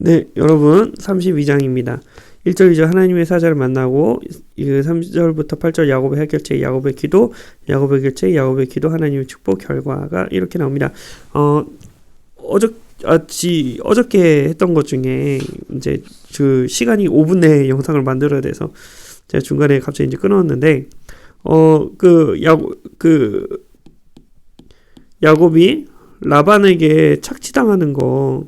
네, 여러분 32장입니다. 1절 2절 하나님의 사자를 만나고 3절부터 8절 야곱의 해결책, 야곱의 기도, 야곱의 결책, 야곱의 기도, 하나님의 축복 결과가 이렇게 나옵니다. 어저께 했던 것 중에 이제 그 시간이 5분 내에 영상을 만들어야 돼서 제가 중간에 갑자기 이제 끊었는데 야곱이 라반에게 착취당하는 거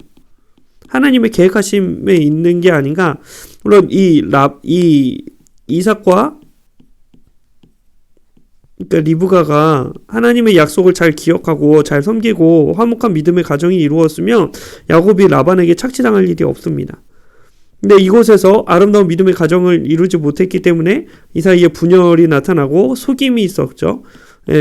하나님의 계획하심에 있는 게 아닌가. 물론 이삭과 그러니까 리브가가 하나님의 약속을 잘 기억하고 잘 섬기고 화목한 믿음의 가정이 이루었으면 야곱이 라반에게 착취당할 일이 없습니다. 근데 이곳에서 아름다운 믿음의 가정을 이루지 못했기 때문에 이 사이에 분열이 나타나고 속임이 있었죠.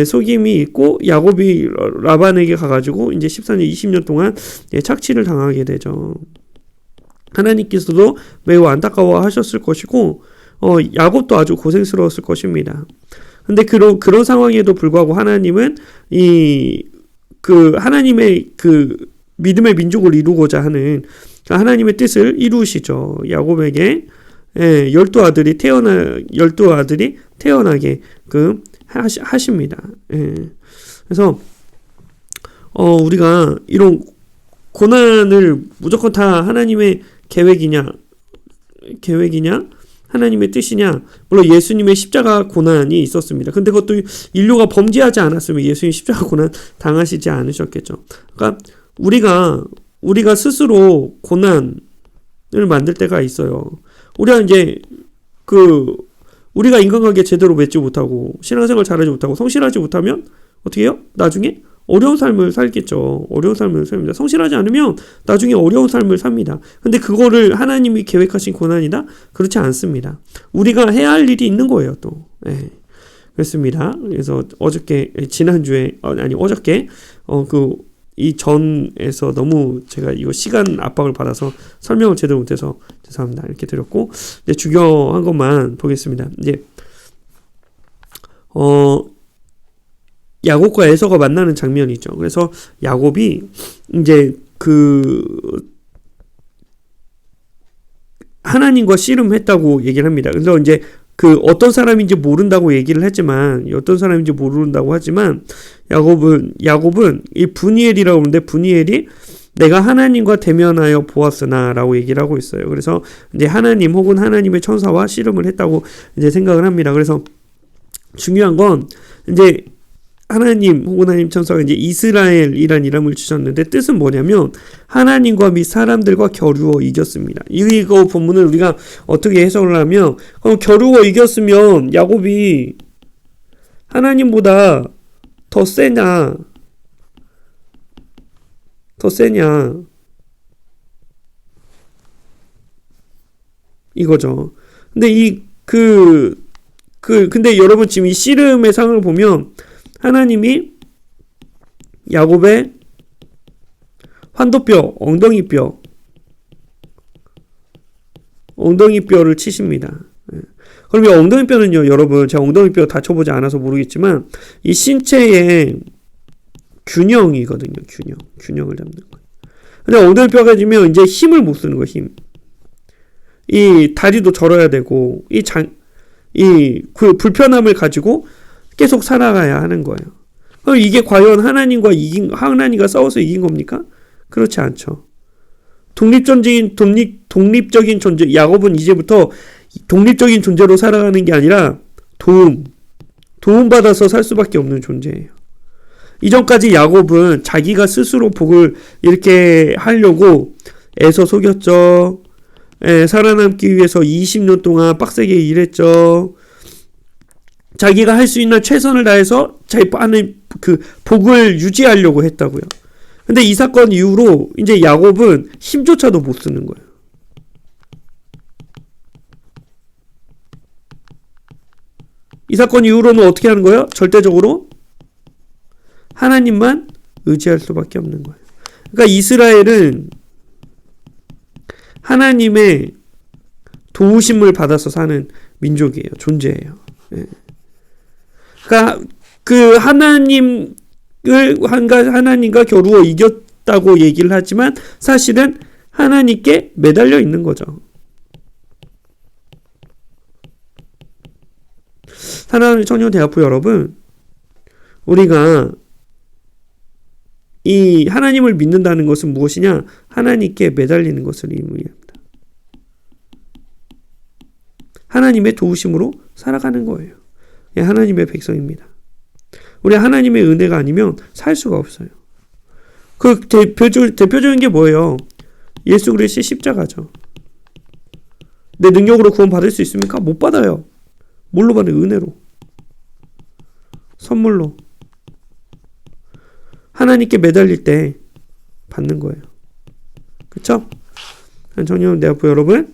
속임이 있고 야곱이 라반에게 가가지고 이제 14년 20년 동안 착취를 당하게 되죠. 하나님께서도 매우 안타까워하셨을 것이고 야곱도 아주 고생스러웠을 것입니다. 근데 그런 상황에도 불구하고 하나님은 하나님의 믿음의 민족을 이루고자 하는 하나님의 뜻을 이루시죠. 야곱에게 12아들이 태어나게 하십니다. 그래서 우리가 이런 고난을 무조건 다 하나님의 계획이냐 하나님의 뜻이냐. 물론 예수님의 십자가 고난이 있었습니다. 근데 그것도 인류가 범죄하지 않았으면 예수님 십자가 고난 당하시지 않으셨겠죠. 그러니까 우리가 스스로 고난을 만들 때가 있어요. 우리가 이제 우리가 인간관계 제대로 맺지 못하고 신앙생활 잘하지 못하고 성실하지 못하면 어떻게 해요? 나중에 어려운 삶을 살겠죠. 어려운 삶을 삽니다. 성실하지 않으면 나중에 어려운 삶을 삽니다. 근데 그거를 하나님이 계획하신 고난이다? 그렇지 않습니다. 우리가 해야 할 일이 있는 거예요, 또. 그렇습니다. 그래서 어저께 이 전에서 너무 제가 이거 시간 압박을 받아서 설명을 제대로 못해서 죄송합니다. 이렇게 드렸고, 이제 중요한 것만 보겠습니다. 이제, 야곱과 에서가 만나는 장면이죠. 그래서 야곱이 이제 하나님과 씨름했다고 얘기를 합니다. 그래서 이제 어떤 사람인지 모른다고 얘기를 했지만, 어떤 사람인지 모른다고 하지만, 야곱은 이 브니엘이라고 하는데, 브니엘이 내가 하나님과 대면하여 보았으나 라고 얘기를 하고 있어요. 그래서 이제 하나님 혹은 하나님의 천사와 씨름을 했다고 이제 생각을 합니다. 그래서 중요한 건 이제 하나님 혹은 하나님 천사가 이제 이스라엘이란 이름을 주셨는데 뜻은 뭐냐면 하나님과 및 사람들과 겨루어 이겼습니다. 이거 본문을 우리가 어떻게 해석을 하면 그럼 겨루어 이겼으면 야곱이 하나님보다 더 세냐 이거죠. 근데 근데 여러분 지금 이 씨름의 상을 보면 하나님이 야곱의 환도뼈, 엉덩이뼈를 치십니다. 그럼 이 엉덩이뼈는요, 여러분, 제가 엉덩이뼈 다쳐보지 않아서 모르겠지만, 이 신체의 균형이거든요, 균형을 잡는 거예요. 근데 엉덩이뼈가 지면 이제 힘을 못 쓰는 거예요, 힘. 이 다리도 절어야 되고, 그 불편함을 가지고 계속 살아가야 하는 거예요. 그럼 이게 과연 하나님과 싸워서 이긴 겁니까? 그렇지 않죠. 독립적인 존재, 야곱은 이제부터 독립적인 존재로 살아가는 게 아니라 도움받아서 살 수밖에 없는 존재예요. 이전까지 야곱은 자기가 스스로 복을 이렇게 하려고 애써 속였죠. 살아남기 위해서 20년 동안 빡세게 일했죠. 자기가 할 수 있는 최선을 다해서 자기 안에 복을 유지하려고 했다고요. 근데 이 사건 이후로 이제 야곱은 힘조차도 못 쓰는 거예요. 이 사건 이후로는 어떻게 하는 거예요? 절대적으로 하나님만 의지할 수밖에 없는 거예요. 그러니까 이스라엘은 하나님의 도우심을 받아서 사는 민족이에요. 존재예요. 그러니까 하나님과 겨루어 이겼다고 얘기를 하지만 사실은 하나님께 매달려 있는 거죠. 사랑하는 청년대학부 여러분, 우리가 이 하나님을 믿는다는 것은 무엇이냐? 하나님께 매달리는 것을 의미합니다. 하나님의 도우심으로 살아가는 거예요. 예, 하나님의 백성입니다. 우리 하나님의 은혜가 아니면 살 수가 없어요. 그 대표적인 게 뭐예요? 예수 그리스도의 십자가죠. 내 능력으로 구원 받을 수 있습니까? 못 받아요. 뭘로 받아요? 은혜로. 선물로. 하나님께 매달릴 때 받는 거예요. 그쵸? 청년대학부 여러분,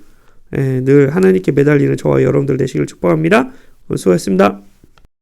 늘 하나님께 매달리는 저와 여러분들 되시길 축복합니다. 수고하셨습니다.